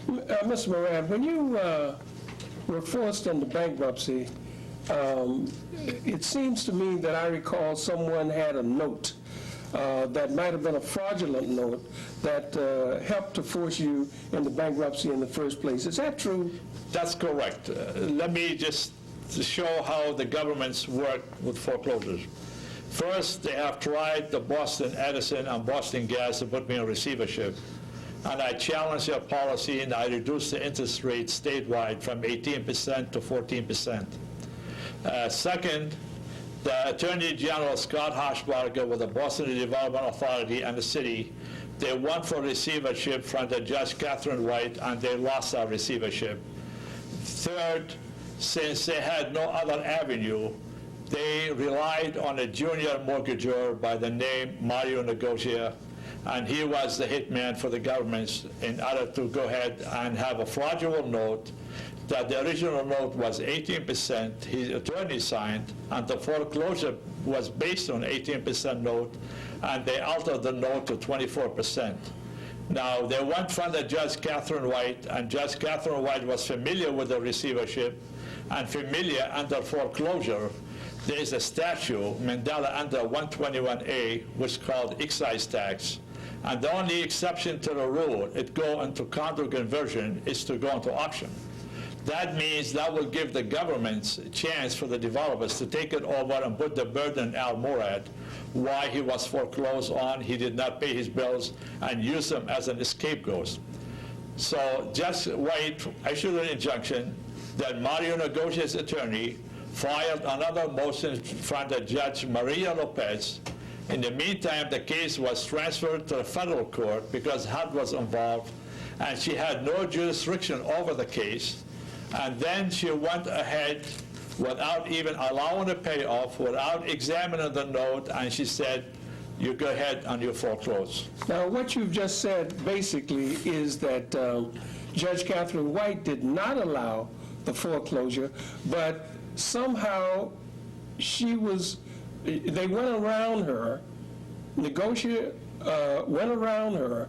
Mr. Mourad, when you were forced into bankruptcy, it seems to me that I recall someone had a note that might have been a fraudulent note that helped to force you into bankruptcy in the first place. Is that true? That's correct. Let me just show how the governments work with foreclosures. First, they have tried the Boston Edison and Boston Gas to put me in receivership. And I challenged their policy, and I reduced the interest rate statewide from 18% to 14%. Second, the Attorney General Scott Harshbarger with the Boston Development Authority and the city, they won for receivership from the Judge Catherine White, and they lost our receivership. Third, since they had no other avenue, they relied on a junior mortgagor by the name Mario Negotia, and he was the hitman for the governments in order to go ahead and have a fraudulent note that the original note was 18%, his attorney signed, and the foreclosure was based on 18% note, and they altered the note to 24%. Now, they went from the Judge Catherine White, and Judge Catherine White was familiar with the receivership and familiar under foreclosure. There is a statute, Mandela under 121A, which is called excise tax. And the only exception to the rule, it go into condo conversion, is to go into auction. That means that will give the governments a chance for the developers to take it over and put the burden on Al Mourad, why he was foreclosed on, he did not pay his bills, and use them as an scapegoat. So Judge White issued an injunction that Mario Negocia's attorney filed another motion from the Judge Maria Lopez. In the meantime, the case was transferred to the federal court because HUD was involved, and she had no jurisdiction over the case. And then she went ahead without even allowing a payoff, without examining the note, and she said, you go ahead and you foreclose. Now, what you've just said basically is that Judge Catherine White did not allow the foreclosure, but somehow they went around her, went around her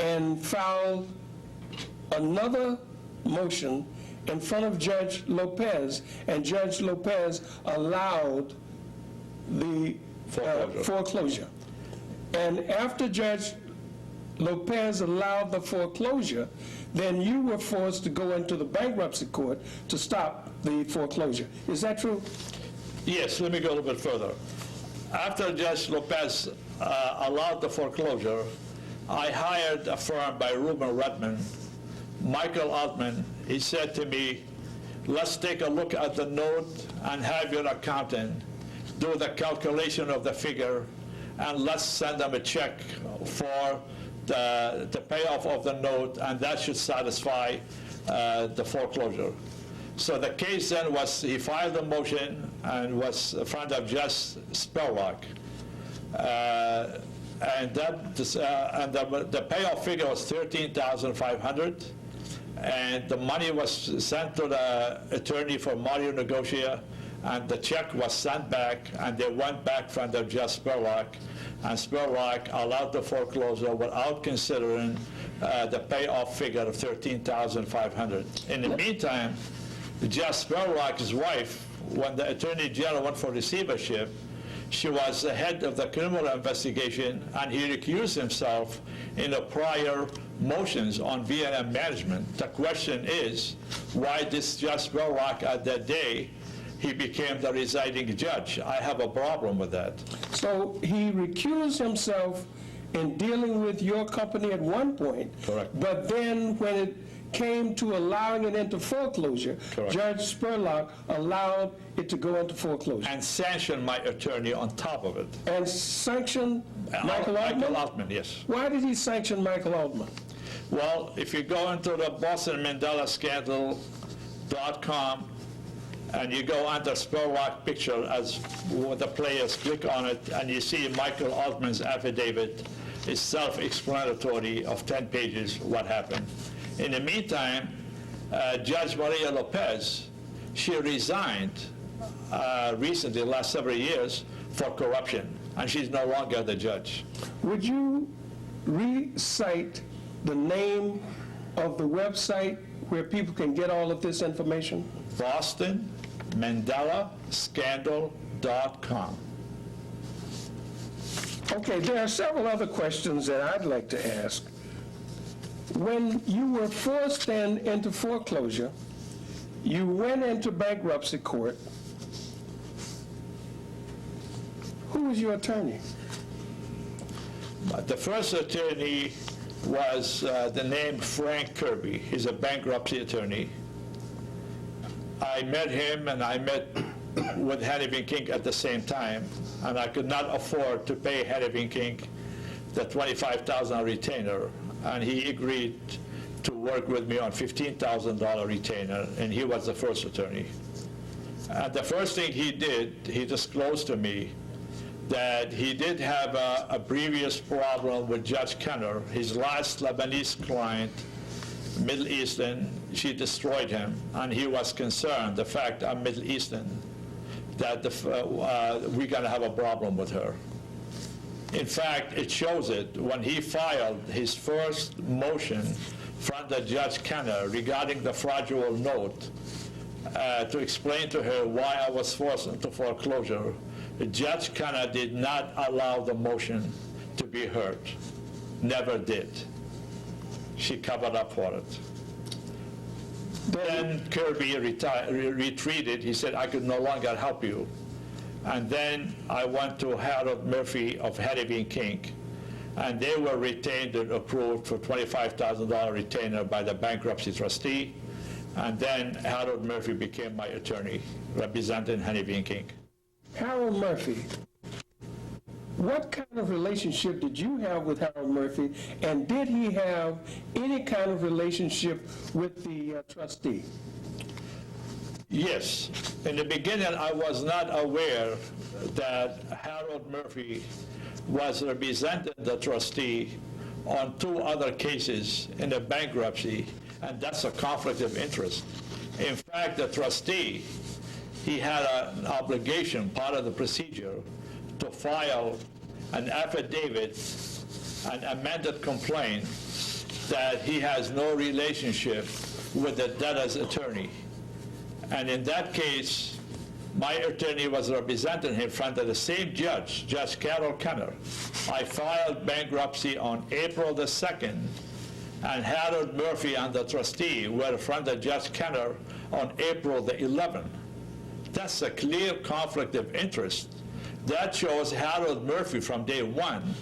and filed another motion in front of Judge Lopez, and Judge Lopez allowed the foreclosure. And after Judge Lopez allowed the foreclosure, then you were forced to go into the bankruptcy court to stop the foreclosure. Is that true? Yes, let me go a little bit further. After Judge Lopez allowed the foreclosure, I hired a firm by Reuben Redman, Michael Altman. He said to me, let's take a look at the note and have your accountant do the calculation of the figure, and let's send them a check for the payoff of the note, and that should satisfy the foreclosure. So the case then was, he filed a motion and was in front of Judge Spurlock. And the payoff figure was $13,500, and the money was sent to the attorney for Mario Negotia, and the check was sent back, and they went back from the Judge Spurlock, and Spurlock allowed the foreclosure without considering the payoff figure of $13,500. In the meantime, Judge Spurlock's wife, when the Attorney General went for receivership, she was the head of the criminal investigation, and he recused himself in the prior motions on V&M management. The question is, why this Judge Spurlock at that day, he became the residing judge? I have a problem with that. So he recused himself in dealing with your company at one point. Correct. But then when it came to allowing it into foreclosure, Correct. Judge Spurlock allowed it to go into foreclosure. And sanctioned my attorney on top of it. And sanctioned Michael Altman? Michael Altman, yes. Why did he sanction Michael Altman? Well, if you go into the BostonMandelaScandal.com and you go under Spurlock picture as the players click on it, and you see Michael Altman's affidavit, is self-explanatory of 10 pages what happened. In the meantime, Judge Maria Lopez, she resigned recently, the last several years, for corruption, and she's no longer the judge. Would you recite the name of the website where people can get all of this information? BostonMandelaScandal.com. Okay, there are several other questions that I'd like to ask. When you were forced then into foreclosure, you went into bankruptcy court. Who was your attorney? The first attorney was the name Frank Kirby. He's a bankruptcy attorney. I met him and I met with Hannibin King at the same time, and I could not afford to pay Hannibin King the $25,000 retainer, and he agreed to work with me on $15,000 retainer, and he was the first attorney. And the first thing he did, he disclosed to me that he did have a previous problem with Judge Kenner. His last Lebanese client, Middle Eastern, she destroyed him, and he was concerned, the fact I'm Middle Eastern, that we're going to have a problem with her. In fact, it shows it when he filed his first motion from the Judge Kenner regarding the fraudulent note to explain to her why I was forced into foreclosure. Judge Kenner did not allow the motion to be heard. Never did. She covered up for it. Then Kirby retreated. He said, I could no longer help you. And then I went to Harold Murphy of Hannibin King, and they were retained and approved for $25,000 retainer by the bankruptcy trustee. And then Harold Murphy became my attorney, representing Hannibin King. Harold Murphy, what kind of relationship did you have with Harold Murphy, and did he have any kind of relationship with the trustee? Yes. In the beginning, I was not aware that Harold Murphy was representing the trustee on 2 other cases in the bankruptcy, and that's a conflict of interest. In fact, the trustee, he had an obligation, part of the procedure, to file an affidavit, an amended complaint, that he has no relationship with the debtor's attorney. And in that case, my attorney was representing him in front of the same judge, Judge Carol Kenner. I filed bankruptcy on April the 2nd, and Harold Murphy and the trustee were in front of Judge Kenner on April the 11th. That's a clear conflict of interest. That shows Harold Murphy from day one,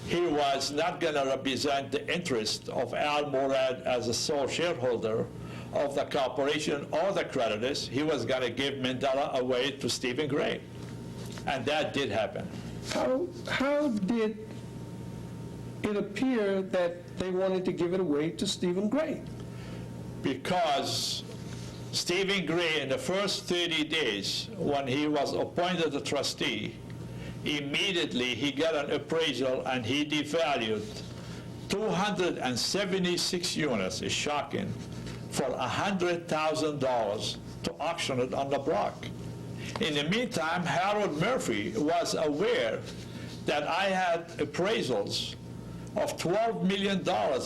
he was not going to represent the interest of Al Mourad as a sole shareholder of the corporation or the creditors. He was going to give Mandela away to Stephen Gray. And that did happen. How did it appear that they wanted to give it away to Stephen Gray? Because Stephen Gray, in the first 30 days, when he was appointed a trustee, immediately he got an appraisal and he devalued 276 units, it's shocking, for $100,000 to auction it on the block. In the meantime, Harold Murphy was aware that I had appraisals of $12 million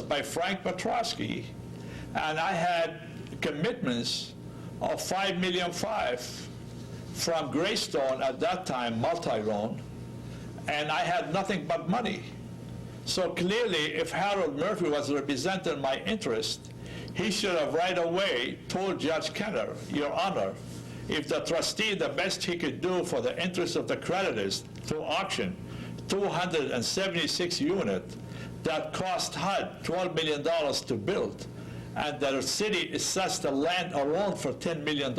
by Frank Petrosky, and I had commitments of $5.5 million from Greystone at that time, multi-loan, and I had nothing but money. So clearly, if Harold Murphy was representing my interest, he should have right away told Judge Kenner, Your Honor, if the trustee, the best he could do for the interest of the creditors to auction 276 units that cost HUD $12 million to build, and the city assessed the land alone for $10 million,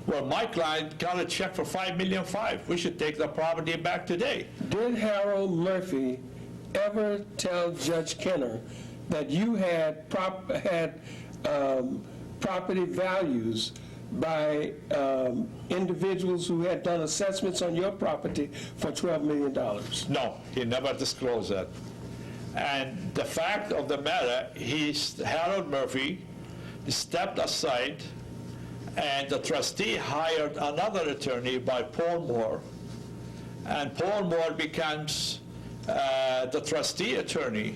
well, my client got a check for $5.5 million. We should take the property back today. Did Harold Murphy ever tell Judge Kenner that you had property values by individuals who had done assessments on your property for $12 million? No, he never disclosed that. And the fact of the matter, Harold Murphy stepped aside, and the trustee hired another attorney by Paul Moore, and Paul Moore becomes the trustee attorney